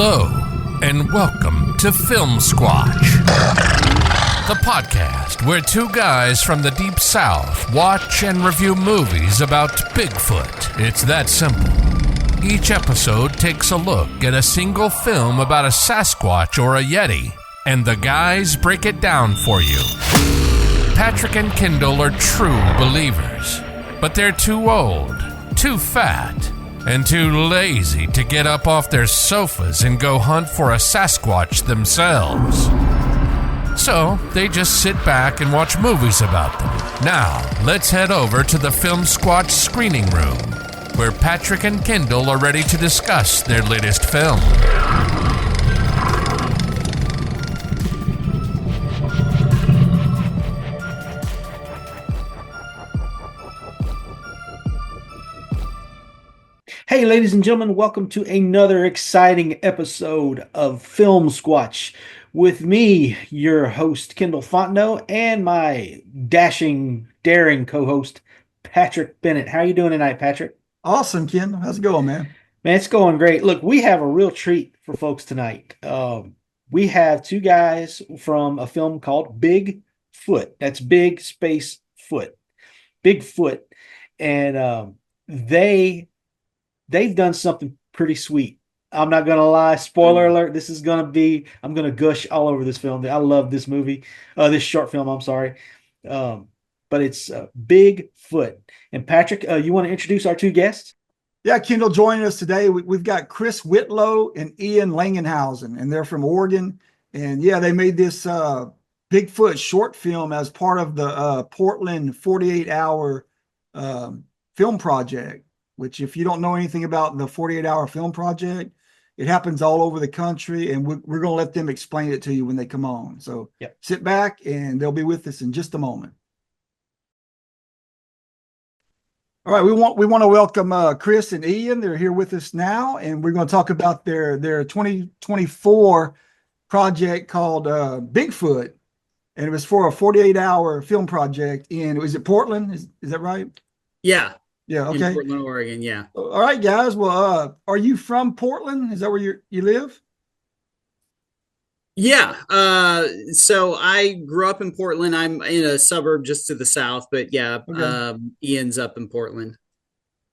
Hello, and welcome to Filmsquatch, the podcast where two guys from the Deep South watch and review movies about Bigfoot. It's that simple. Each episode takes a look at a single film about a Sasquatch or a Yeti, and the guys break it down for you. Patrick and Kendall are true believers, but they're too old, too fat, and too lazy to get up off their sofas and go hunt for a Sasquatch themselves. So they just sit back and watch movies about them. Now, let's head over to the Filmsquatch screening room, where Patrick and Kendall are ready to discuss their latest film. Hey, ladies and gentlemen, welcome to another exciting episode of Filmsquatch. With me, your host, Kendall Fontenot, and my dashing, daring co-host, Patrick Bennett. How are you doing tonight, Patrick? Awesome, Kendall. How's it going, man? Man, it's going great. Look, we have a real treat for folks tonight. We have two guys from a film called Bigfoot. That's big space foot. Bigfoot. And they've done something pretty sweet. I'm not going to lie. Spoiler alert. I'm going to gush all over this film. I love this movie, this short film. I'm sorry. But it's Bigfoot. And Patrick, you want to introduce our two guests? Yeah, Kendall, joining us today. We've got Chris Whitlow and Ian Langenhuysen, and they're from Oregon. And yeah, they made this Bigfoot short film as part of the Portland 48-hour film project, which if you don't know anything about the 48-hour film project, it happens all over the country, and we're going to let them explain it to you when they come on. So Sit back, and they'll be with us in just a moment. All right, we want to welcome Chris and Ian. They're here with us now, and we're going to talk about their 2024 project called Bigfoot, and it was for a 48-hour film project was it Portland? Is that right? Yeah. Yeah, okay. In Portland, Oregon, yeah. All right, guys. Well, are you from Portland? Is that where you live? Yeah. So I grew up in Portland. I'm in a suburb just to the south, but yeah, okay. Ian's up in Portland.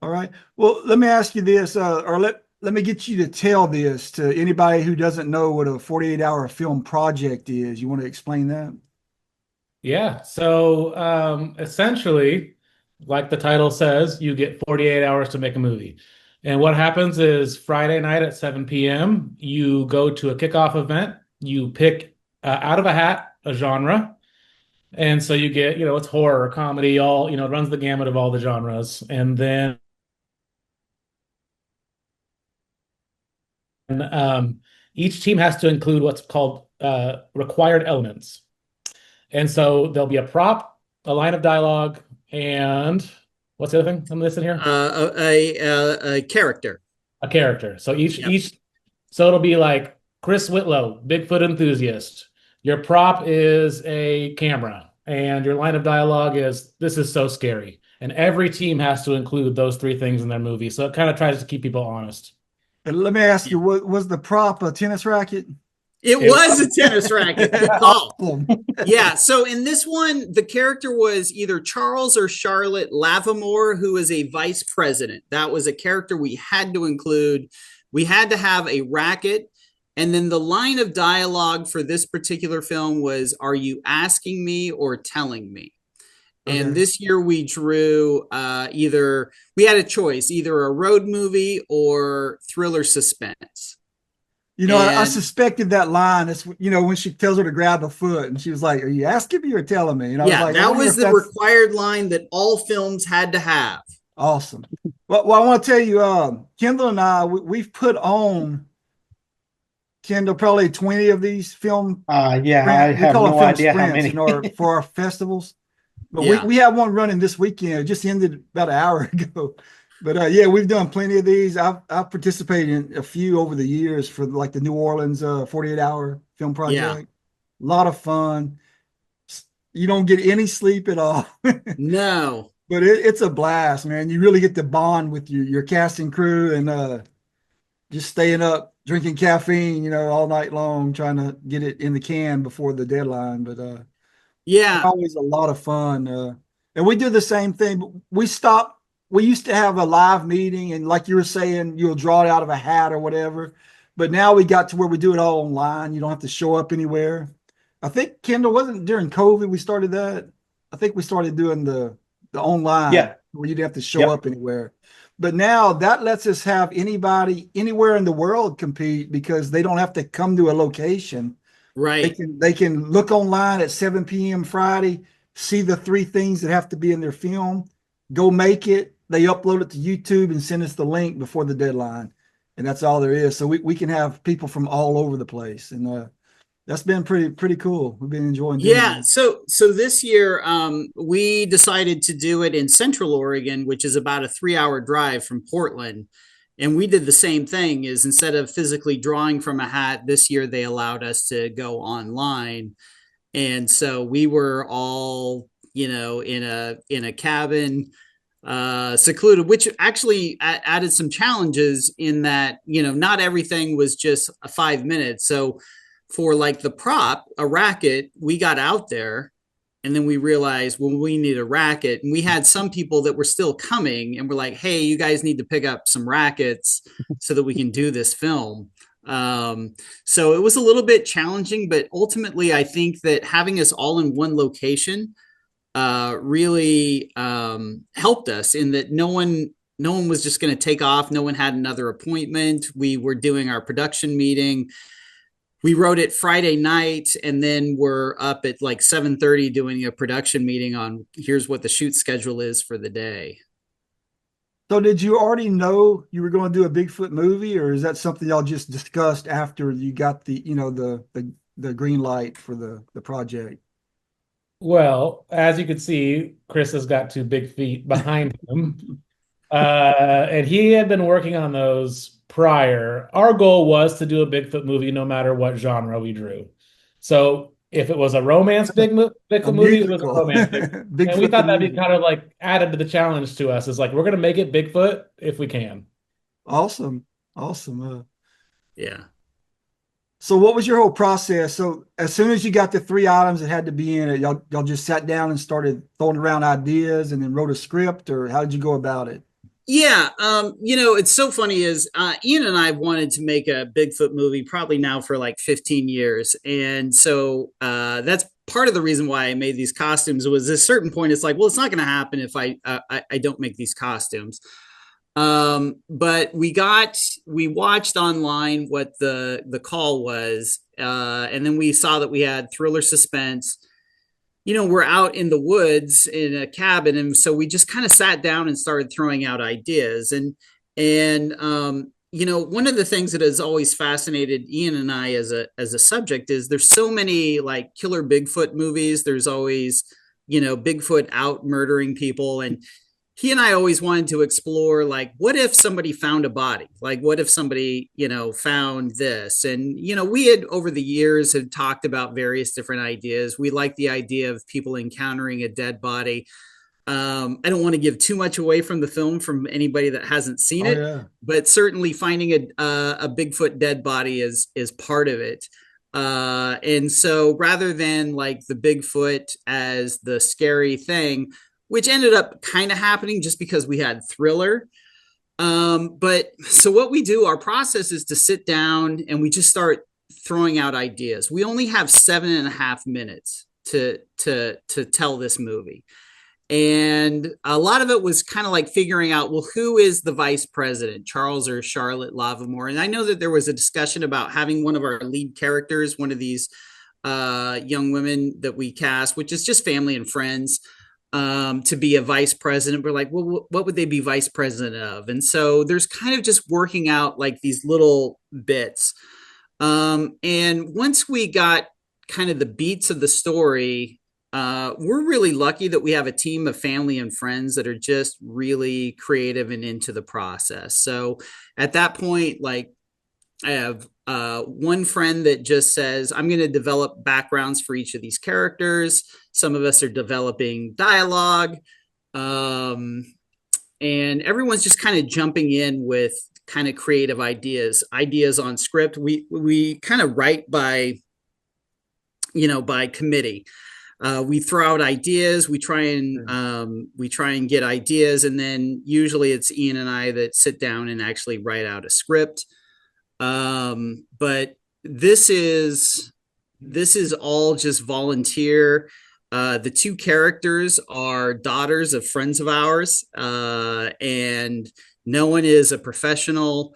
All right. Well, let me ask you this, or let me get you to tell this to anybody who doesn't know what a 48-hour film project is. You want to explain that? Yeah. So essentially, like the title says, you get 48 hours to make a movie. And what happens is Friday night at 7 p.m., you go to a kickoff event. You pick out of a hat a genre. And so you get, it's horror, comedy, it runs the gamut of all the genres. And then each team has to include what's called required elements. And so there'll be a prop, a line of dialogue, and what's the other thing I'm missing here? A character. A character. So so it'll be like Chris Whitlow, Bigfoot enthusiast. Your prop is a camera, and your line of dialogue is, "This is so scary." And every team has to include those three things in their movie. So it kind of tries to keep people honest. And let me ask you, was the prop a tennis racket? It was a tennis racket. Oh. Yeah. So in this one, the character was either Charles or Charlotte Lavamore, who is a vice president. That was a character we had to include. We had to have a racket. And then the line of dialogue for this particular film was, "Are you asking me or telling me?" Okay. And this year we drew we had a choice, either a road movie or thriller suspense. I suspected that line. It's, when she tells her to grab a foot and she was like, "Are you asking me or telling me?" That was the required line that all films had to have. Awesome. Well, I want to tell you, Kendall and I, we've put on, Kendall, probably 20 of these film. I have no idea how many for our festivals. But yeah. we have one running this weekend. It just ended about an hour ago. But we've done plenty of these. I've participated in a few over the years for like the New Orleans 48-hour film project. Yeah. A lot of fun. You don't get any sleep at all. No. But it's a blast, man. You really get to bond with your cast and crew, and just staying up, drinking caffeine, all night long, trying to get it in the can before the deadline. But Yeah. always a lot of fun. And we do the same thing. But we stopped. We used to have a live meeting, and like you were saying, you'll draw it out of a hat or whatever. But now we got to where we do it all online. You don't have to show up anywhere. I think Kendall, wasn't during COVID we started that. I think we started doing the online, Yeah. where you didn't have to show up anywhere. But now that lets us have anybody anywhere in the world compete, because they don't have to come to a location. Right. They can look online at 7 p.m. Friday, see the 3 things that have to be in their film, go make it. They upload it to YouTube and send us the link before the deadline. And that's all there is. So we can have people from all over the place. And that's been pretty cool. We've been enjoying doing Yeah. it. So this year, we decided to do it in Central Oregon, which is about a 3-hour drive from Portland. And we did the same thing. Is instead of physically drawing from a hat, this year they allowed us to go online. And so we were all, in a cabin, secluded, which actually added some challenges in that, not everything was just 5 minutes. So for like the prop, a racket, we got out there and then we realized, well, we need a racket. And we had some people that were still coming and we're like, hey, you guys need to pick up some rackets so that we can do this film. So it was a little bit challenging, but ultimately I think that having us all in one location really helped us, in that no one was just going to take off. No one had another appointment. We were doing our production meeting. We wrote it Friday night, and then we're up at like 7:30 doing a production meeting on here's what the shoot schedule is for the day. So did you already know you were going to do a Bigfoot movie, or is that something y'all just discussed after you got the green light for the project? Well, as you can see, Chris has got 2 big feet behind him. And he had been working on those prior. Our goal was to do a Bigfoot movie no matter what genre we drew. So if it was a romance Bigfoot movie, it was a romance Bigfoot. And we thought that'd be kind of like added to the challenge to us. Is like, we're going to make it Bigfoot if we can. Awesome. Yeah. So what was your whole process? So as soon as you got the 3 items that had to be in it, y'all just sat down and started throwing around ideas and then wrote a script, or how did you go about it? Yeah, it's so funny is Ian and I have wanted to make a Bigfoot movie probably now for like 15 years. And so that's part of the reason why I made these costumes. Was at a certain point, it's like, well, it's not going to happen if I don't make these costumes. But we watched online what the call was, and then we saw that we had thriller, suspense. We're out in the woods in a cabin, and so we just kind of sat down and started throwing out ideas. And one of the things that has always fascinated Ian and I as a subject is there's so many like killer Bigfoot movies. There's always Bigfoot out murdering people, and he and I always wanted to explore, like, what if somebody found a body? Like, what if somebody, found this? And, we had over the years had talked about various different ideas. We like the idea of people encountering a dead body. I don't want to give too much away from the film from anybody that hasn't seen it, Yeah. but certainly finding a Bigfoot dead body is part of it. And so rather than like the Bigfoot as the scary thing, which ended up kind of happening just because we had thriller. But so what we do, our process is to sit down and we just start throwing out ideas. We only have 7.5 minutes to tell this movie. And a lot of it was kind of like figuring out, well, who is the vice president, Charles or Charlotte Lavamore? And I know that there was a discussion about having one of our lead characters, one of these young women that we cast, which is just family and friends, to be a vice president. We're like, well, what would they be vice president of? And so there's kind of just working out like these little bits. And once we got kind of the beats of the story, we're really lucky that we have a team of family and friends that are just really creative and into the process. So at that point, like, I have one friend that just says, I'm going to develop backgrounds for each of these characters. Some of us are developing dialogue. And everyone's just kind of jumping in with kind of creative ideas on script. We kind of write by committee. We throw out ideas. We try and get ideas, and then usually it's Ian and I that sit down and actually write out a script. But this is all just volunteer. The two characters are daughters of friends of ours, and no one is a professional.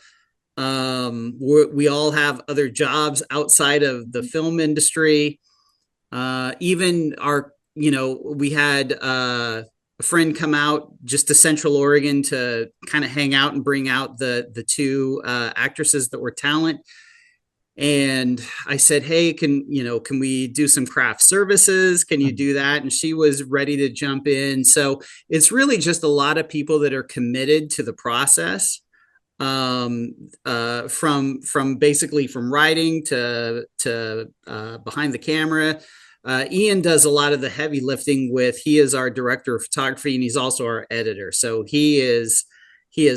We all have other jobs outside of the film industry. Even we had a friend come out just to Central Oregon to kind of hang out and bring out the two actresses that were talent. And I said, hey, can we do some craft services? Can you do that? And she was ready to jump in. So it's really just a lot of people that are committed to the process, from basically from writing to behind the camera. Ian does a lot of the heavy lifting he is our director of photography, and he's also our editor. So he is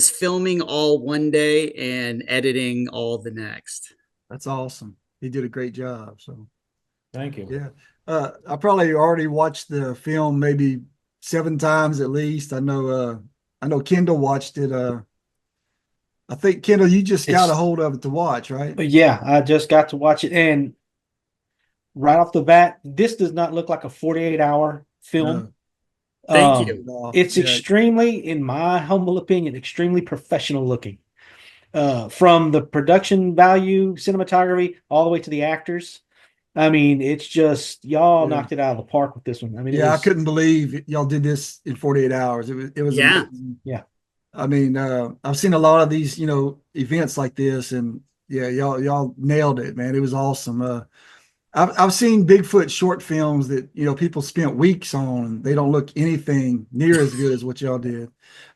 filming all one day and editing all the next. That's awesome. He did a great job. So Thank you. yeah. I probably already watched the film maybe 7 times at least. I know Kendall watched it. I think Kendall, you just got a hold of it to watch, right? Yeah, I just got to watch it, and right off the bat, this does not look like a 48-hour film. No. Thank you. It's extremely, in my humble opinion, extremely professional looking. From the production value, cinematography, all the way to the actors. I mean, it's just y'all knocked it out of the park with this one. I mean, I couldn't believe y'all did this in 48 hours. It was amazing. Yeah. I mean, I've seen a lot of these, events like this, and yeah, y'all nailed it, man. It was awesome. I've seen Bigfoot short films that people spent weeks on. They don't look anything near as good as what y'all did.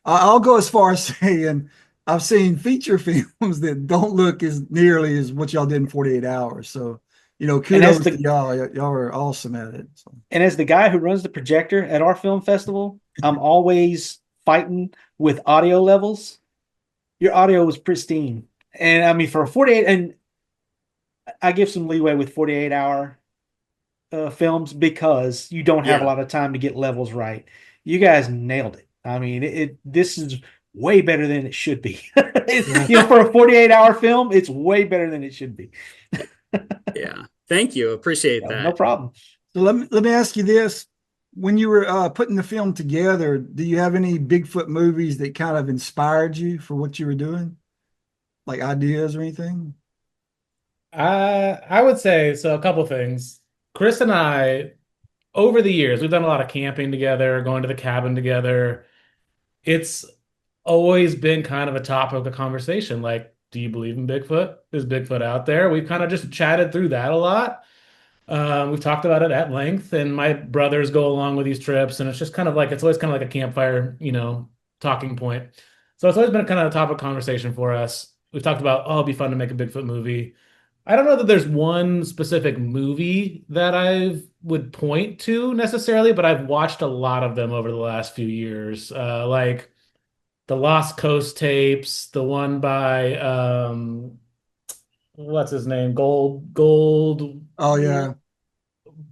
I'll go as far as saying I've seen feature films that don't look as nearly as what y'all did in 48 hours. So, kudos to y'all. Y'all are awesome at it. So. And as the guy who runs the projector at our film festival, I'm always fighting with audio levels. Your audio was pristine. And I mean, for a 48, and I give some leeway with 48-hour films because you don't have a lot of time to get levels right. You guys nailed it. I mean, this is way better than it should be. For a 48-hour film, it's way better than it should be. Yeah. Thank you. Appreciate that. No problem. So let me ask you this. When you were putting the film together, do you have any Bigfoot movies that kind of inspired you for what you were doing? Like ideas or anything? I would say so. A couple things. Chris and I, over the years, we've done a lot of camping together, going to the cabin together. It's always been kind of a topic of the conversation. Like, do you believe in Bigfoot? Is Bigfoot out there? We've kind of just chatted through that a lot. We've talked about it at length, and my brothers go along with these trips, and it's always kind of like a campfire, talking point. So it's always been kind of a topic of conversation for us. We've talked about, it'd be fun to make a Bigfoot movie. I don't know that there's one specific movie that I would point to necessarily, but I've watched a lot of them over the last few years. Like the Lost Coast tapes, the one by what's his name? Gold. Oh yeah.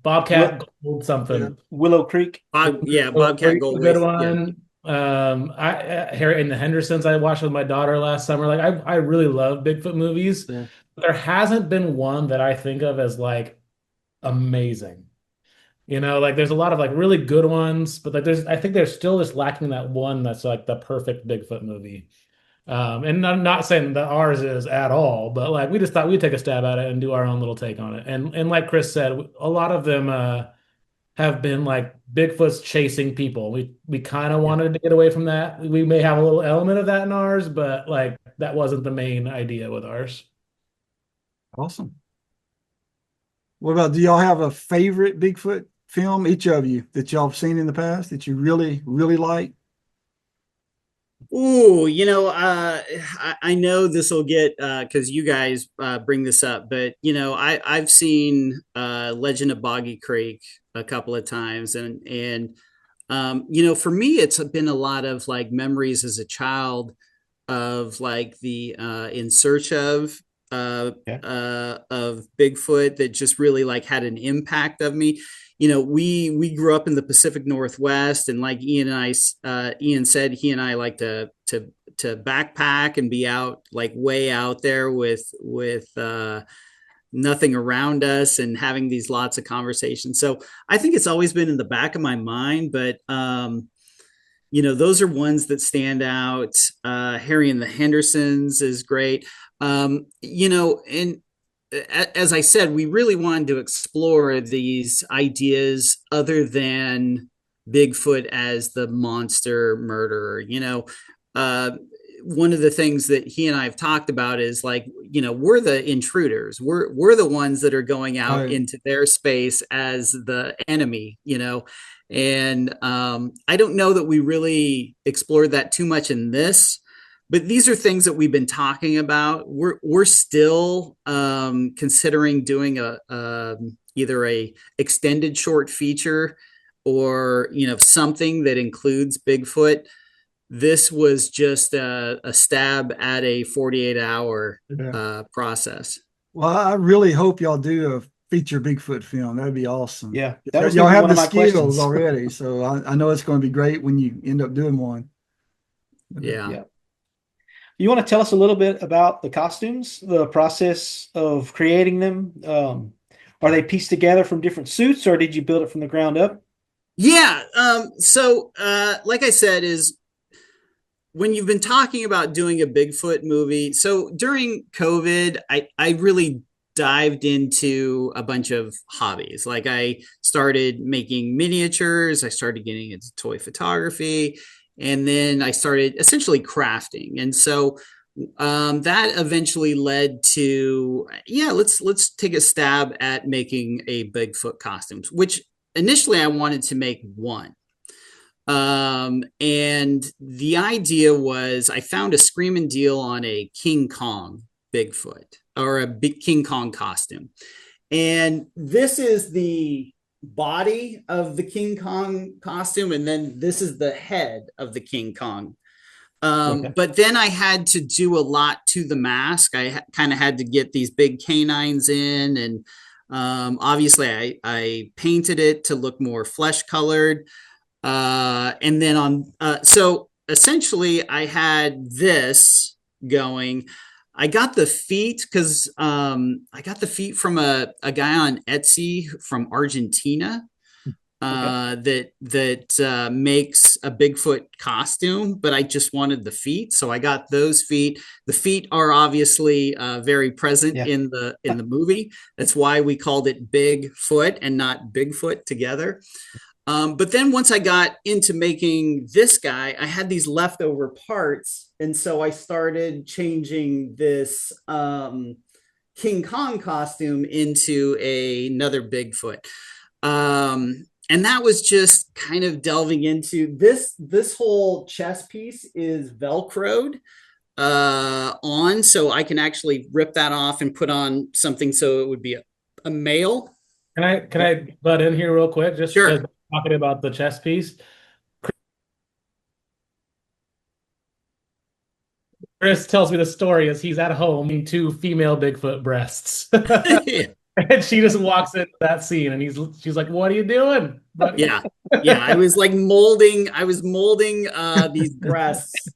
Bobcat Gold something. Yeah. Willow Creek. Bobcat Gold. Good one. Harry and the Hendersons I watched with my daughter last summer. Like I really love Bigfoot movies. Yeah. But there hasn't been one that I think of as like amazing. Like there's a lot of like really good ones, but like I think there's still just lacking that one that's like the perfect Bigfoot movie. And I'm not saying that ours is at all, but like we just thought we'd take a stab at it and do our own little take on it. And like Chris said, a lot of them have been like Bigfoot's chasing people. We kind of wanted to get away from that. We may have a little element of that in ours, but like that wasn't the main idea with ours. Awesome. What about, do y'all have a favorite Bigfoot film, each of you, that y'all have seen in the past that you really, really like? Ooh, I know this will get because you guys bring this up, but I've seen Legend of Boggy Creek a couple of times, and for me, it's been a lot of like memories as a child, of like the In Search of Yeah. of Bigfoot that just really like had an impact of me. We grew up in the Pacific Northwest, and like Ian said, he and I like to backpack and be out like way out there with nothing around us and having these lots of conversations. So I think it's always been in the back of my mind, but those are ones that stand out. Harry and the Hendersons is great. And as I said, we really wanted to explore these ideas other than Bigfoot as the monster murderer. One of the things that he and I have talked about is like, we're the intruders. We're the ones that are going out Right. into their space as the enemy, and I don't know that we really explored that too much in this, but these are things that we've been talking about. We're still considering doing either a extended short feature or something that includes Bigfoot. This was just a stab at a 48-hour process. Well, I really hope y'all do a feature Bigfoot film. That'd be awesome. Yeah, that was Y'all gonna be have one the of my skills questions. already, so I know it's going to be great when you end up doing one. Yeah. Yeah. You want to tell us a little bit about the costumes, the process of creating them? Are they pieced together from different suits, or did you build it from the ground up? Yeah. So, like I said, is when you've been talking about doing a Bigfoot movie. So during COVID, I really dived into a bunch of hobbies. Like I started making miniatures, I started getting into toy photography, and then I started essentially crafting. And so that eventually led to, let's take a stab at making a Bigfoot costumes, which initially I wanted to make one. And the idea was I found a screaming deal on a King Kong Bigfoot or a big King Kong costume. And this is the body of the King Kong costume. And then this is the head of the King Kong. Okay. But then I had to do a lot to the mask. I kind of had to get these big canines in, and obviously I painted it to look more flesh colored. And then so essentially I had this going. I got the feet because I got the feet from a guy on Etsy from Argentina that makes a Bigfoot costume, but I just wanted the feet, so I got those feet. The feet are obviously very present in the movie. That's why we called it Bigfoot and not Bigfoot together. But then once I got into making this guy, I had these leftover parts. And so I started changing this King Kong costume into another Bigfoot. And that was just kind of delving into this whole chest piece is Velcroed on. So I can actually rip that off and put on something so it would be a male. Can I butt in here real quick? Just Sure. talking about the chess piece. Chris tells me the story as he's at home eating two female Bigfoot breasts. And she just walks into that scene and she's like, "What are you doing, buddy?" Yeah. I was like molding these breasts,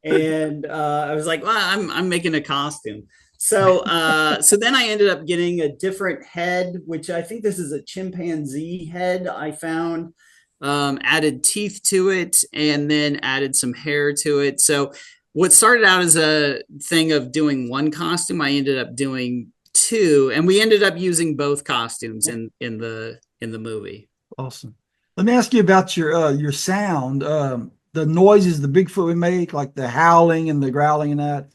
and I was like, well, I'm making a costume. So then I ended up getting a different head, which I think this is a chimpanzee head I found, added teeth to it, and then added some hair to it. So what started out as a thing of doing one costume, I ended up doing two, and we ended up using both costumes in the movie. Awesome. Let me ask you about your sound. The noises the Bigfoot would make, like the howling and the growling and that.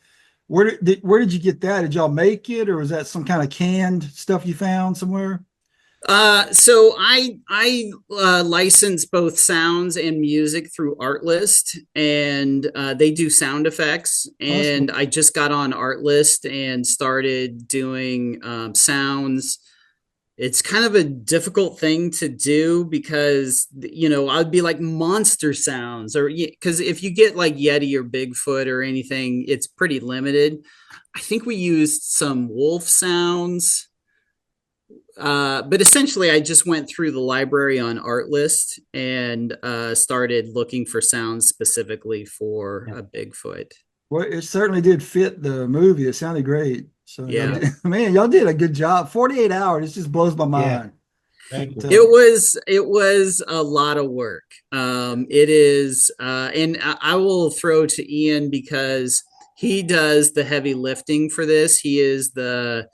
Where did you get that? Did y'all make it, or was that some kind of canned stuff you found somewhere? So I license both sounds and music through Artlist, and they do sound effects. And Awesome. I just got on Artlist and started doing sounds. it's kind of a difficult thing to do because I'd be like monster sounds, or because if you get like Yeti or Bigfoot or anything, it's pretty limited. I think we used some wolf sounds, but essentially I just went through the library on Artlist and started looking for sounds specifically for a Bigfoot. Well, it certainly did fit the movie. It sounded great. So Yeah. y'all did a good job. 48 hours, it just blows my mind. Thank you. It was a lot of work. It is, and I will throw to Ian because he does the heavy lifting for this. He is the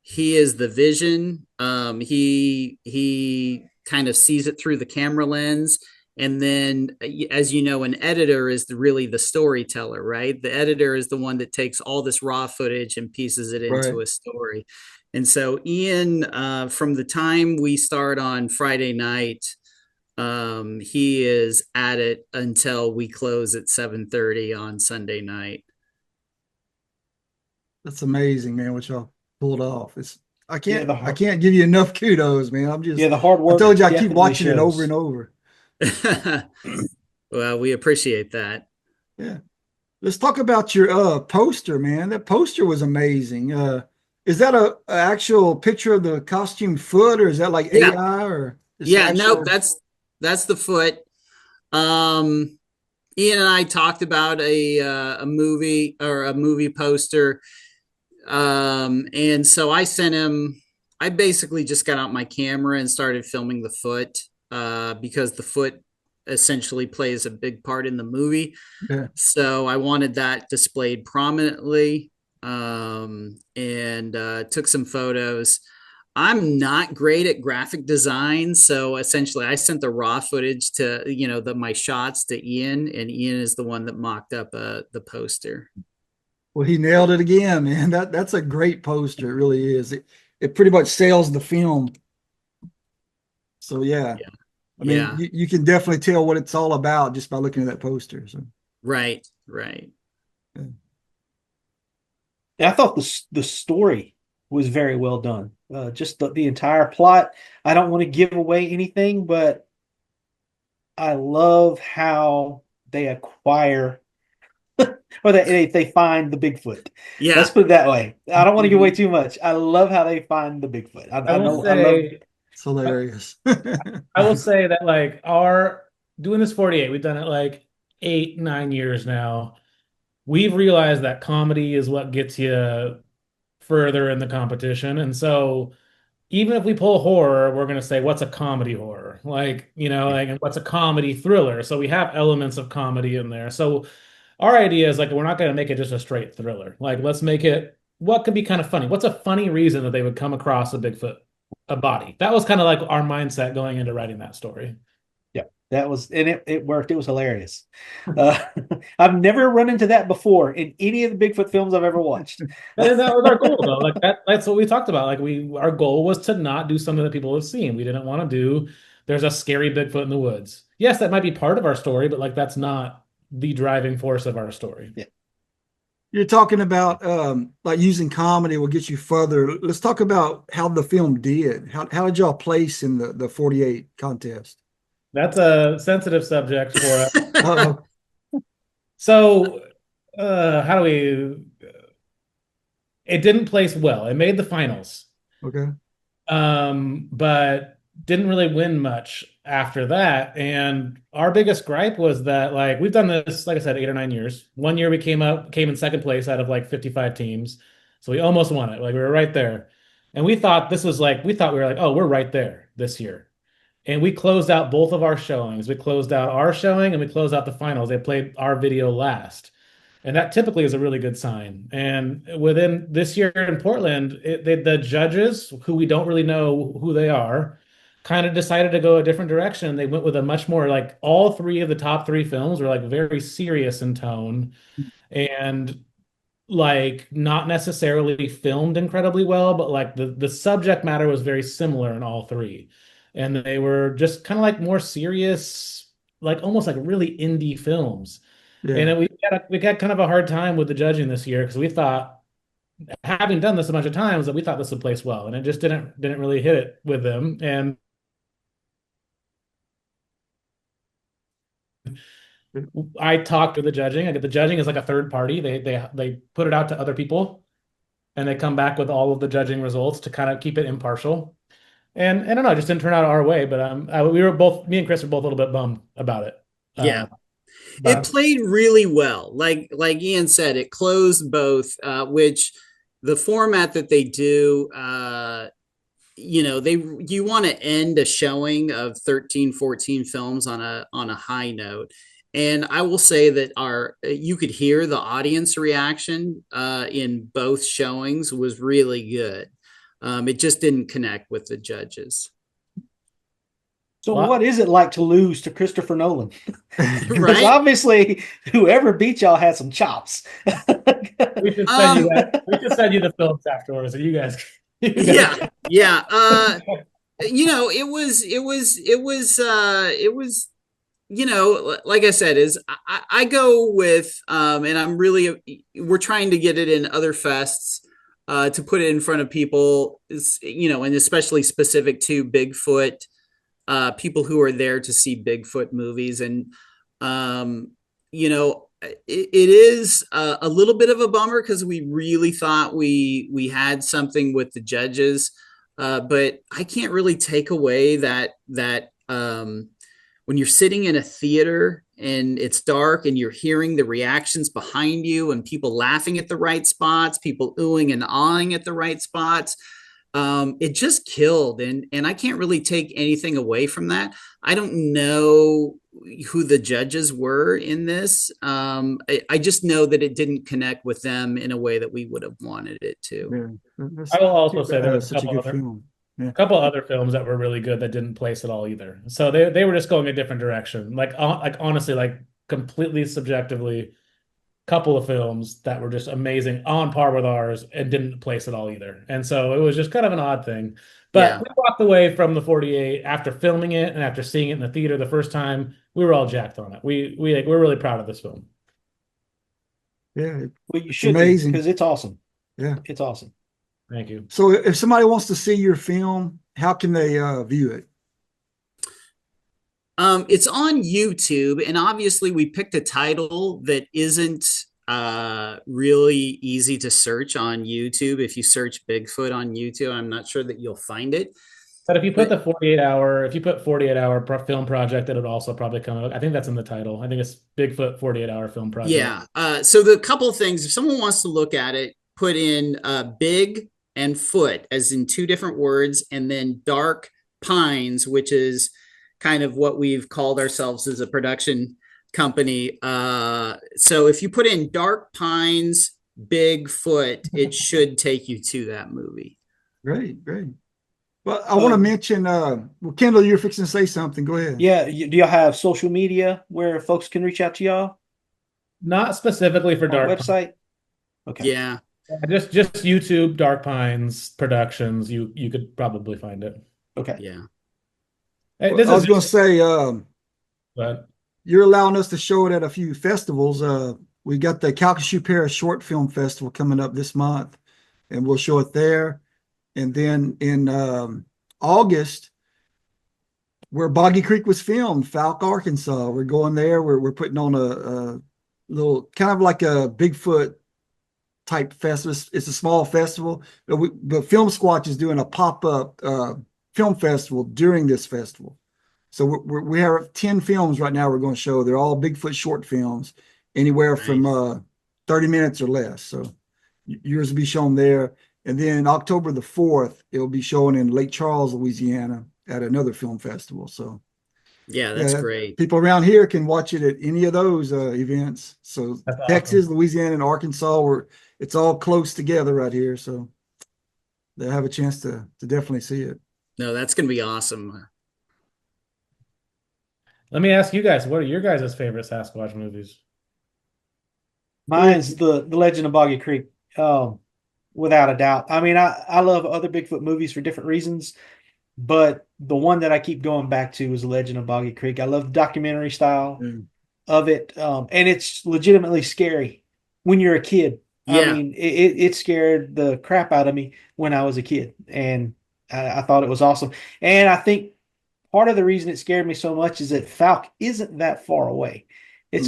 vision. He kind of sees it through the camera lens. And then, as you know, an editor is really the storyteller, right? The editor is the one that takes all this raw footage and pieces it into a story. And so Ian, from the time we start on Friday night, he is at it until we close at 7:30 on Sunday night. That's amazing, man, what y'all pulled off. I can't give you enough kudos, man. I'm just the hard work. I told you I keep watching it over and over. Well, we appreciate that. Yeah. Let's talk about your poster, man. That poster was amazing. Is that a actual picture of the costume foot, or is that like AI or no, that's the foot. Ian and I talked about a movie or a movie poster. And so I sent him, I basically just got out my camera and started filming the foot, because the foot essentially plays a big part in the movie. Yeah. So I wanted that displayed prominently, and took some photos. I'm not great at graphic design, so essentially I sent the raw footage to my shots to Ian, and Ian is the one that mocked up the poster. Well, he nailed it again, man. That's a great poster. It really is. It pretty much sells the film. So yeah. I mean, you can definitely tell what it's all about just by looking at that poster. So. Right. Yeah. I thought the story was very well done. Just the entire plot. I don't want to give away anything, but I love how they acquire or they find the Bigfoot. Yeah. Let's put it that way. I don't want to give away too much. I love how they find the Bigfoot. I love it. It's hilarious. I will say that like doing this 48, we've done it like 8-9 years now. We've realized that comedy is what gets you further in the competition. And so even if we pull horror, we're going to say, what's a comedy horror? And what's a comedy thriller? So we have elements of comedy in there. So our idea is like, we're not going to make it just a straight thriller. Like, let's make it what could be kind of funny. What's a funny reason that they would come across a Bigfoot, a body? That was kind of like our mindset going into writing that story. Yeah, that was, and it worked. It was hilarious. I've never run into that before in any of the Bigfoot films I've ever watched. And that was our goal, though. Like that's what we talked about. Like our goal was to not do something that people have seen. We didn't want to do, there's a scary Bigfoot in the woods. Yes, that might be part of our story, but like that's not the driving force of our story. Yeah. You're talking about like using comedy will get you further. Let's talk about how the film did. How did y'all place in the 48 contest? That's a sensitive subject for us. Uh-oh. So how do we? It didn't place well. It made the finals. Okay. But didn't really win much after that. And our biggest gripe was that, like, we've done this, like I said, 8 or 9 years. One year we came in second place out of like 55 teams. So we almost won it. Like, we were right there. And we thought we were like, oh, we're right there this year. And we closed out both of our showings. We closed out our showing and we closed out the finals. They played our video last. And that typically is a really good sign. And within this year in Portland, the judges, who we don't really know who they are, kind of decided to go a different direction. They went with a much more, like, all three of the top 3 films were like very serious in tone and like not necessarily filmed incredibly well, but like the subject matter was very similar in all 3. And they were just kind of like more serious, like almost like really indie films. Yeah. And we got kind of a hard time with the judging this year because we thought having done this a bunch of times, that we thought this would place well, and it just didn't really hit it with them. And I talked to the judging. I get the judging is like a third party. They put it out to other people, and they come back with all of the judging results to kind of keep it impartial. And I don't know, it just didn't turn out our way. But we were both, me and Chris were both a little bit bummed about it. Yeah. It But played really well. Like Ian said, it closed both, which the format that they do, you want to end a showing of 13, 14 films on a high note. And I will say that you could hear the audience reaction in both showings was really good. It just didn't connect with the judges. So what is it like to lose to Christopher Nolan? Because Right? obviously, whoever beat y'all had some chops. we should send you that. We should send you the films afterwards, and you guys. Yeah. It was, like I said, I go with, and we're trying to get it in other fests, to put it in front of people, and especially specific to Bigfoot, people who are there to see Bigfoot movies. And, it is a little bit of a bummer because we really thought we had something with the judges, but I can't really take away that when you're sitting in a theater and it's dark and you're hearing the reactions behind you and people laughing at the right spots, people oohing and awing at the right spots. It just killed, and I can't really take anything away from that. I don't know who the judges were in this. I just know that it didn't connect with them in a way that we would have wanted it to. Yeah, I will also say there was such a good film. Yeah. a couple other films that were really good that didn't place at all either. So they were just going a different direction. Like honestly, like completely subjectively, couple of films that were just amazing, on par with ours, and didn't place at all either. And so it was just kind of an odd thing. But we walked away from the 48 after filming it and after seeing it in the theater the first time. We were all jacked on it. We're really proud of this film. Yeah, Well, you should, amazing because it's awesome. Yeah, it's awesome. Thank you. So if somebody wants to see your film, how can they view it? It's on YouTube, and obviously we picked a title that isn't really easy to search on YouTube. If you search Bigfoot on YouTube, I'm not sure that you'll find it. But if you put 48 hour film project, it'll also probably come out. I think that's in the title. I think it's Bigfoot 48-hour film project. Yeah. So the couple of things, if someone wants to look at it, put in big and foot as in two different words, and then dark pines, which is kind of what we've called ourselves as a production company. So if you put in dark pines, Bigfoot, it should take you to that movie. Great. Well, I want to mention, Kendall, you're fixing to say something. Go ahead. Yeah. Do y'all have social media where folks can reach out to y'all? Not specifically for Dark website. Okay. Yeah. Just YouTube, Dark Pines Productions. You could probably find it. Okay. Yeah. Hey, I was going to say, but you're allowing us to show it at a few festivals. We got the Calcasieu Parish Short Film Festival coming up this month, and we'll show it there. And then in August, where Boggy Creek was filmed, Falk, Arkansas, we're going there. We're putting on a little, kind of like a Bigfoot type festival. It's a small festival, but Filmsquatch is doing a pop-up film festival during this festival. So we have 10 films right now we're going to show. They're all Bigfoot short films, anywhere from 30 minutes or less. So yours will be shown there. And then October the 4th, it'll be shown in Lake Charles, Louisiana at another film festival. So yeah, that's great. People around here can watch it at any of those events. So that's Texas, awesome. Louisiana, and Arkansas, it's all close together right here. So they'll have a chance to definitely see it. No, that's going to be awesome. Let me ask you guys, what are your guys' favorite Sasquatch movies? Mine's the Legend of Boggy Creek. Without a doubt. I mean, I love other Bigfoot movies for different reasons, but the one that I keep going back to is The Legend of Boggy Creek. I love the documentary style of it, and it's legitimately scary when you're a kid. I Yeah. mean, it scared the crap out of me when I was a kid, and I thought it was awesome. And I think part of the reason it scared me so much is that Falk isn't that far away. It's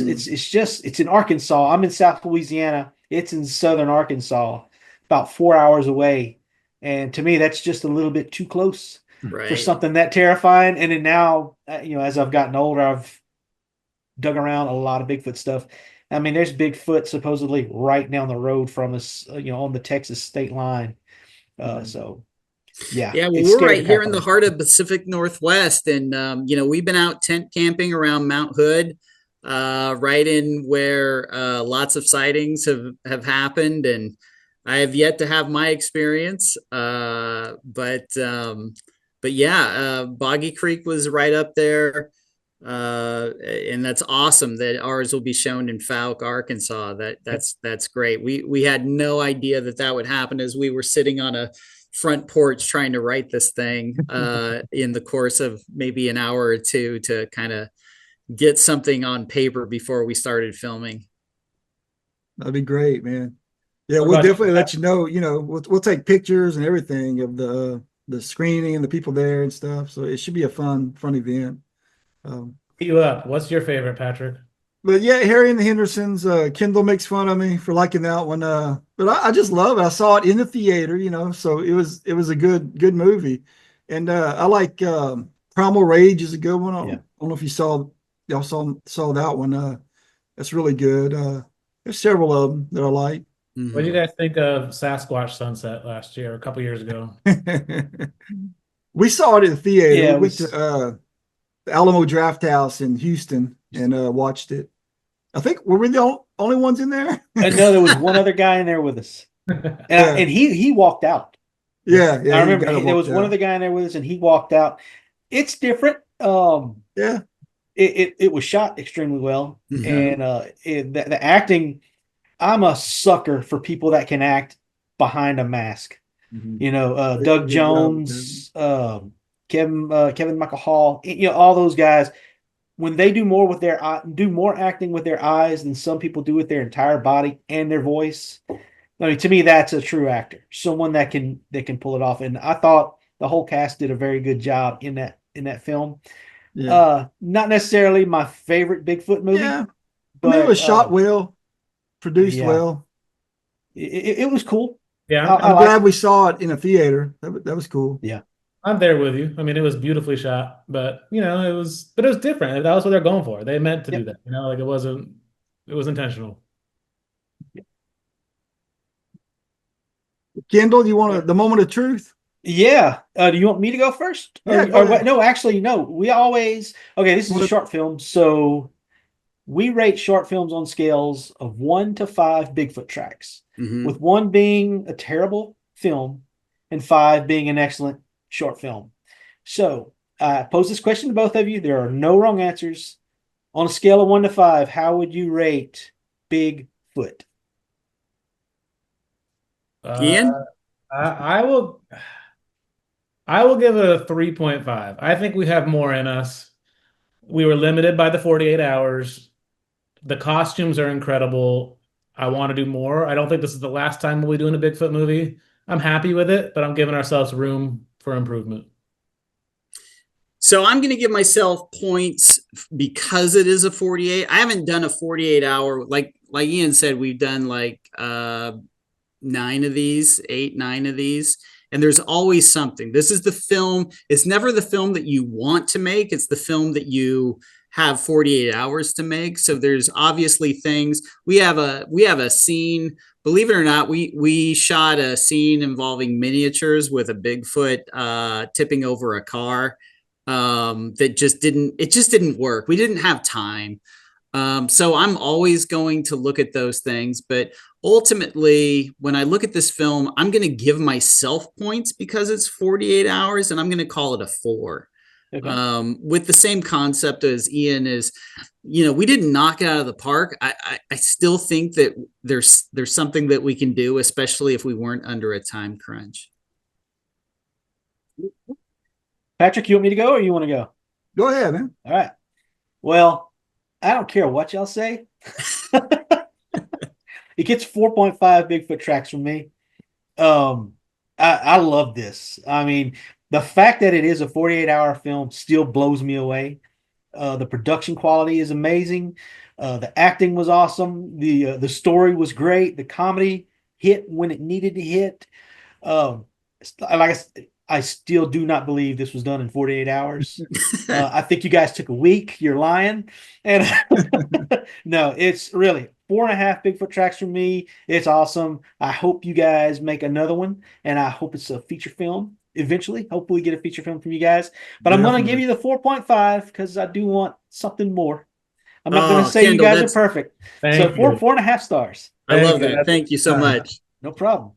in Arkansas. I'm in South Louisiana. It's in southern Arkansas, about 4 hours away. And to me, that's just a little bit too close for Right. something that terrifying. And then now, as I've gotten older, I've dug around a lot of Bigfoot stuff. I mean, there's Bigfoot supposedly right down the road from us, on the Texas state line. So yeah, Yeah, well, it we're scared the right here crap in out the of me. heart of Pacific Northwest, and we've been out tent camping around Mount Hood, right in where lots of sightings have happened, and I have yet to have my experience. But yeah, Boggy Creek was right up there, and that's awesome that ours will be shown in Fouke, Arkansas. That's great. We had no idea that would happen as we were sitting on a front porch trying to write this thing in the course of maybe an hour or two to kind of get something on paper before we started filming. That'd be great, man. Yeah, What we'll about definitely you? let you know. We'll take pictures and everything of the screening and the people there and stuff. So it should be a fun event. You up? What's your favorite, Patrick? But yeah, Harry and the Hendersons, Kendall makes fun of me for liking that one. But I just love it. I saw it in the theater, so it was a good movie. And I like Primal Rage is a good one. I Yeah. don't know if y'all saw that one. That's really good. There's several of them that I like. What did you guys think of Sasquatch Sunset last year, a couple years ago? We saw it in the theater. Yeah, We it went was. to the Alamo Draft House in Houston and watched it. I think were we the only ones in there? I know there was one other guy in there with us, and Yeah. and he walked out. Yeah, I he remember got there was walked one out. other guy in there with us, and he walked out. It's different. Yeah. It was shot extremely well, Mhm. and the acting. I'm a sucker for people that can act behind a mask. Doug Good job, Jones, Kevin Michael Hall, all those guys. When they do more with do more acting with their eyes than some people do with their entire body and their voice. I mean, to me, that's a true actor, someone that can pull it off. And I thought the whole cast did a very good job in that film. Yeah. Not necessarily my favorite Bigfoot movie, Yeah. I mean, it but was shot well, produced yeah, well. it was cool. Yeah, I I'm liked glad it. we saw it in a theater. That was cool. Yeah. I'm there with you. I mean, it was beautifully shot, but it was different. That was what they're going for. They meant to do Yep. that. Like it was intentional. Kendall, you want the moment of truth? Yeah. Do you want me to go first? Yeah, go ahead. No, actually, no. We always, okay, this is a What- short film. So we rate short films on scales of 1 to 5 Bigfoot tracks, Mhm. with 1 being a terrible film and 5 being an excellent short film. So I pose this question to both of you. There are no wrong answers. On a scale of 1 to 5, how would you rate Bigfoot? Ian? I will give it a 3.5. I think we have more in us. We were limited by the 48 hours. The costumes are incredible. I want to do more. I don't think this is the last time we'll be doing a Bigfoot movie. I'm happy with it, but I'm giving ourselves room for improvement. So I'm going to give myself points because it is a 48. I haven't done a 48 hour, like Ian said, we've done like 9 of these, 8, 9 of these. And there's always something. This is the film. It's never the film that you want to make. It's the film that you have 48 hours to make. So there's obviously things. We have a scene. Believe it or not, we shot a scene involving miniatures with a Bigfoot tipping over a car. That just didn't work. We didn't have time. So I'm always going to look at those things, but ultimately, when I look at this film, I'm going to give myself points because it's 48 hours, and I'm going to call it a 4. Okay. With the same concept as Ian is, we didn't knock it out of the park. I still think that there's something that we can do, especially if we weren't under a time crunch. Patrick, you want me to go or you want to go? Go ahead, man. All right. Well, I don't care what y'all say. It gets 4.5 Bigfoot tracks from me. I love this. I mean, the fact that it is a 48-hour film still blows me away. The production quality is amazing. The acting was awesome. The story was great. The comedy hit when it needed to hit. Um, I still do not believe this was done in 48 hours. I think you guys took a week. You're lying. And no, it's really 4.5 Bigfoot tracks from me. It's awesome. I hope you guys make another one, and I hope it's a feature film eventually. Hopefully, get a feature film from you guys. But I'm going to give you the 4.5 because I do want something more. I'm not going to say Kendall, you guys are perfect. So 4.5 stars. I love that. Thank you so much. No problem.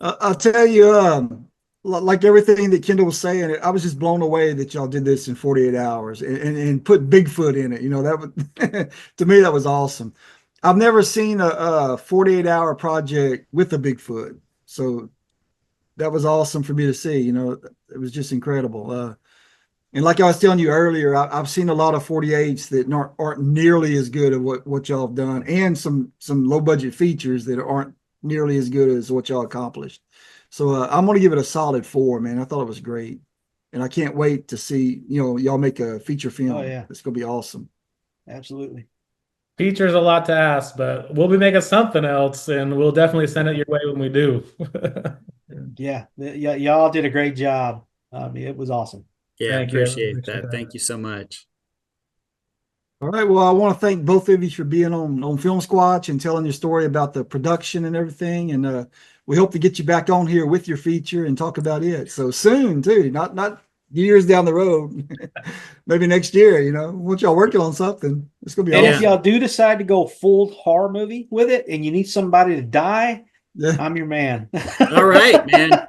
I'll tell you, like everything that Kendall was saying, I was just blown away that y'all did this in 48 hours and put Bigfoot in it. You know, that was, to me, that was awesome. I've never seen a 48-hour project with a Bigfoot. So that was awesome for me to see. You know, it was just incredible. And like I was telling you earlier, I've seen a lot of 48s that aren't nearly as good as what y'all have done, and some low budget features that aren't nearly as good as what y'all accomplished. So I'm going to give it a solid 4, man. I thought it was great. And I can't wait to see, y'all make a feature film. Oh, yeah. It's going to be awesome. Absolutely. Features a lot to ask, but we'll be making something else, and we'll definitely send it your way when we do. Yeah, y'all did a great job. It was awesome. Yeah, Thank you. appreciate that. Thank you so much. All right. Well, I want to thank both of you for being on Filmsquatch and telling your story about the production and everything. And we hope to get you back on here with your feature and talk about it. So soon, too. Not years down the road. Maybe next year, once y'all working on something. It's going to be awesome. And if y'all do decide to go full horror movie with it and you need somebody to die, I'm your man. All right, man.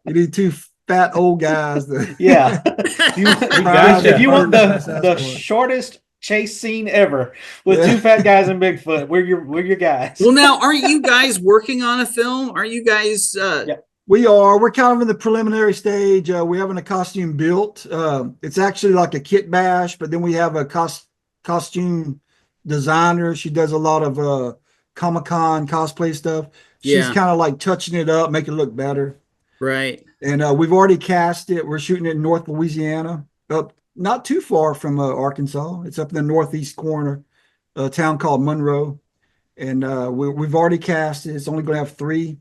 You need 2 fat old guys. Yeah. If you want the shortest chase scene ever with 2 fat guys and Bigfoot, we're your guys. Well, now, aren't you guys working on a film? Are you guys? Yeah. We are. We're kind of in the preliminary stage. We're having a costume built. It's actually like a kit bash, but then we have a costume designer. She does a lot of Comic-Con cosplay stuff. She's kind of like touching it up, making it look better. Right. And we've already cast it. We're shooting it in North Louisiana, up not too far from Arkansas. It's up in the northeast corner, a town called Monroe. And we've already cast it. It's only going to have three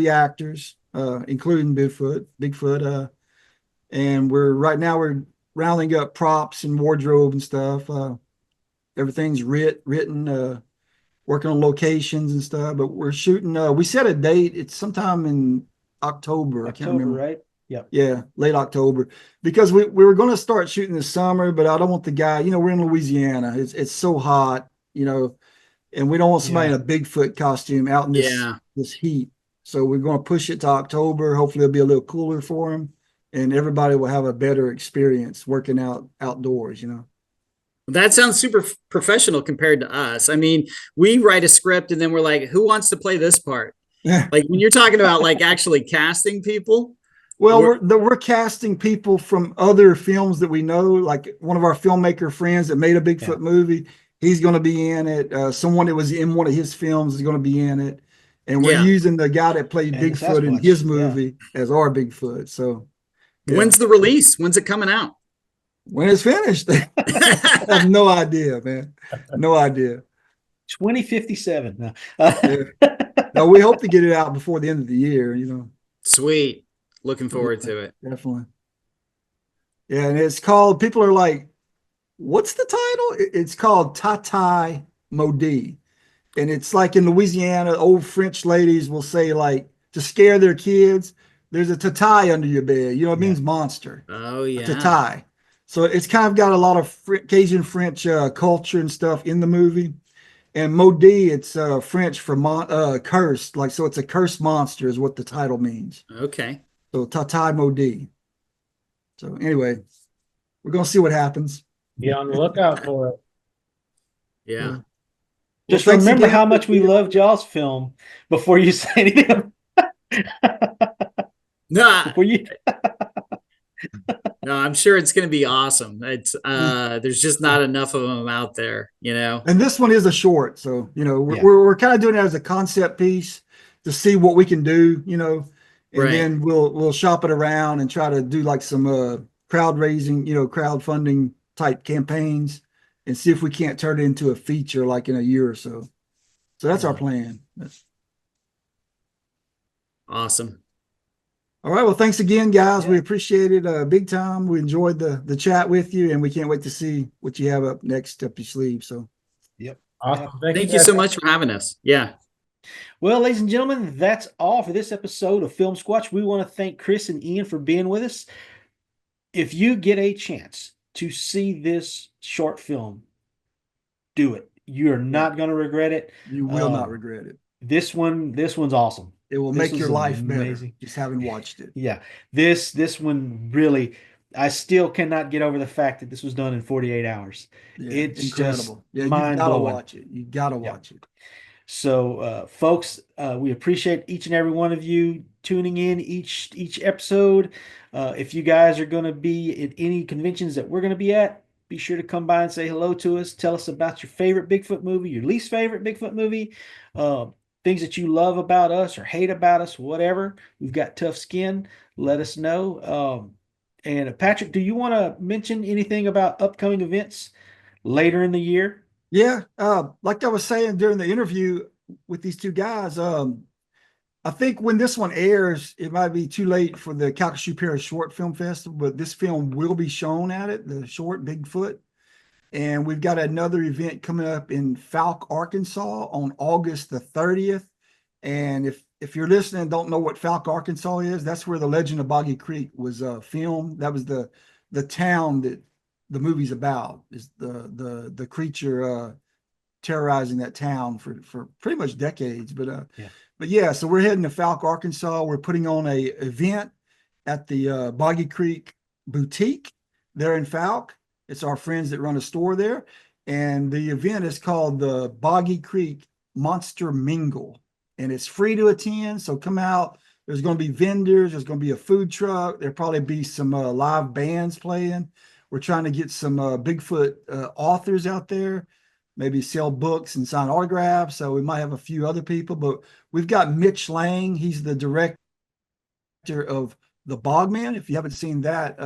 actors, including Bigfoot. And right now we're rounding up props and wardrobe and stuff. Everything's written, working on locations and stuff. But we're shooting. We set a date. It's sometime in October. I can't remember. Right? Yep. Yeah, late October. Because we were going to start shooting this summer, but I don't want the guy. We're in Louisiana. It's so hot, and we don't want somebody in a Bigfoot costume out in this heat. So we're going to push it to October. Hopefully it'll be a little cooler for him, and everybody will have a better experience working outdoors, That sounds super professional compared to us. I mean, we write a script and then we're like, who wants to play this part? Like when you're talking about like actually casting people. Well, we're casting people from other films that we know, like one of our filmmaker friends that made a Bigfoot movie. He's going to be in it. Someone that was in one of his films is going to be in it. And we're using the guy that played Bigfoot in his movie as our Bigfoot. So when's the release? When's it coming out? When it's finished. I have no idea, man. No idea. 2057. No. No, we hope to get it out before the end of the year, Sweet. Looking forward to it. Definitely. Yeah, and it's called, people are like, what's the title? It's called Tatai Modi. And it's like in Louisiana, old French ladies will say, like, to scare their kids, there's a tatai under your bed. It means monster. Oh, yeah. A tatai. So it's kind of got a lot of Cajun French culture and stuff in the movie. And Modi, it's French for cursed. Like, so it's a cursed monster is what the title means. Okay. So Tatai Modi. So anyway, we're going to see what happens. Be on the lookout for it. Yeah. Just remember how much we loved y'all's film before you say anything. Nah. No, I'm sure it's going to be awesome. It's there's just not enough of them out there, you know. And this one is a short, so we're Yeah. we're kind of doing it as a concept piece to see what we can do, and Right. then we'll shop it around and try to do like some crowd raising, crowdfunding type campaigns, and see if we can't turn it into a feature like in a year or so. So that's our plan. Awesome. All right. Well, thanks again, guys. Yeah. We appreciate it big time. We enjoyed the chat with you, and we can't wait to see what you have up next up your sleeve. So Yep. Awesome. Thank you guys. so much for having us. Yeah. Well, ladies and gentlemen, that's all for this episode of Film Squatch. We want to thank Chris and Ian for being with us. If you get a chance to see this short film, do it. You're not going to regret it. you will not regret it. This one's awesome. It will This make your was life better. amazing. Just having watched it. Yeah, this one really, I still cannot get over the fact that this was done in 48 hours. Yeah, It's incredible. just You mind gotta blowing. watch it. You gotta watch it. So, folks, we appreciate each and every one of you tuning in each episode. If you guys are going to be at any conventions that we're going to be at, be sure to come by and say hello to us. Tell us about your favorite Bigfoot movie, your least favorite Bigfoot movie, things that you love about us or hate about us, whatever. We've got tough skin. Let us know. And Patrick, do you want to mention anything about upcoming events later in the year? Yeah, like I was saying during the interview with these two guys, I think when this one airs, it might be too late for the Calcasieu Parish Short Film Festival, but this film will be shown at it, the short Bigfoot. And we've got another event coming up in Falk, Arkansas on August the 30th. And if you're listening and don't know what Falk, Arkansas is, that's where the Legend of Boggy Creek was filmed. That was the town that the movie's about, is the creature terrorizing that town for pretty much decades. But yeah, so we're heading to Falk, Arkansas. We're putting on a event at the Boggy Creek Boutique there in Falk. It's our friends that run a store there. And the event is called the Boggy Creek Monster Mingle. And it's free to attend. So come out. There's going to be vendors. There's going to be a food truck. There'll probably be some live bands playing. We're trying to get some Bigfoot authors out there, maybe sell books and sign autographs. So we might have a few other people. But we've got Mitch Lang. He's the director of The Bogman. If you haven't seen that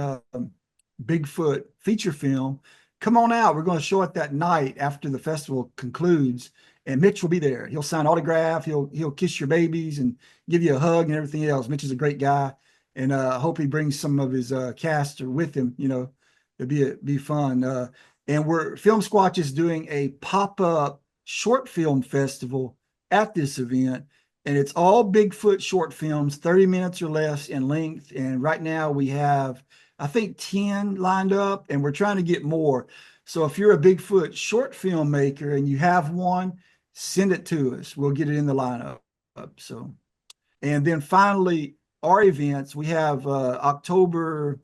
Bigfoot feature film, come on out. We're going to show it that night after the festival concludes, and Mitch will be there. He'll sign autograph. He'll kiss your babies and give you a hug and everything else. Mitch is a great guy, and I hope he brings some of his cast with him. It'll be fun. And Filmsquatch is doing a pop-up short film festival at this event. And it's all Bigfoot short films, 30 minutes or less in length. And right now we have, I think, 10 lined up, and we're trying to get more. So if you're a Bigfoot short film maker and you have one, send it to us. We'll get it in the lineup. So, and then finally, our events, we have October,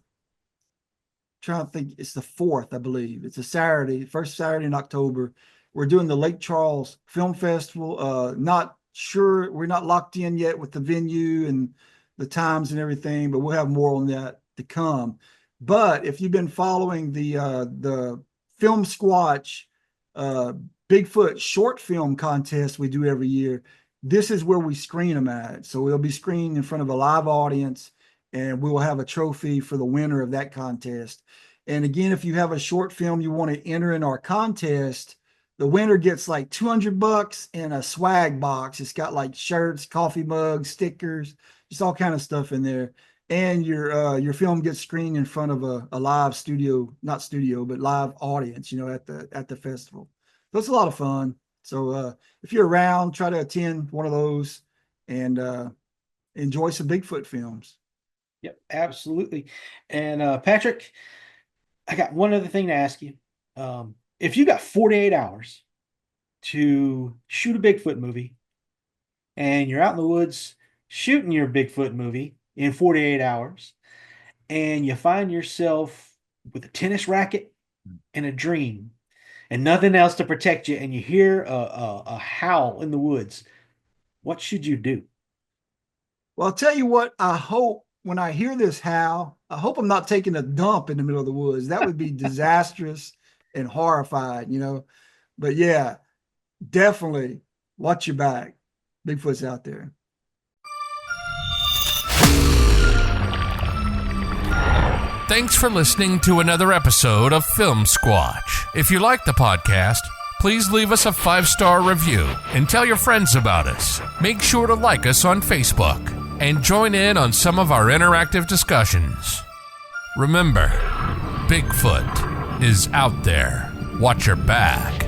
trying to think, it's the 4th, I believe. It's a Saturday, first Saturday in October. We're doing the Lake Charles Film Festival. Not sure, we're not locked in yet with the venue and the times and everything, but we'll have more on that to come. But if you've been following the Filmsquatch Bigfoot short film contest we do every year, this is where we screen them at. So we'll be screened in front of a live audience, and we will have a trophy for the winner of that contest. And again, if you have a short film you want to enter in our contest, the winner gets like $200 and a swag box. It's got like shirts, coffee mugs, stickers, just all kind of stuff in there. And your film gets screened in front of a live studio, not studio, but live audience, at the festival. So it's a lot of fun. So if you're around, try to attend one of those and enjoy some Bigfoot films. Yep, absolutely. And Patrick, I got one other thing to ask you. If you got 48 hours to shoot a Bigfoot movie, and you're out in the woods shooting your Bigfoot movie in 48 hours, and you find yourself with a tennis racket and a dream and nothing else to protect you, and you hear a howl in the woods, what should you do? Well, I'll tell you what I hope when I hear this howl, I hope I'm not taking a dump in the middle of the woods. That would be disastrous and horrified, you know. But yeah, definitely watch your back. Bigfoot's out there. Thanks for listening to another episode of Filmsquatch. If you like the podcast, please leave us a 5-star review and tell your friends about us. Make sure to like us on Facebook and join in on some of our interactive discussions. Remember, Bigfoot is out there. Watch your back.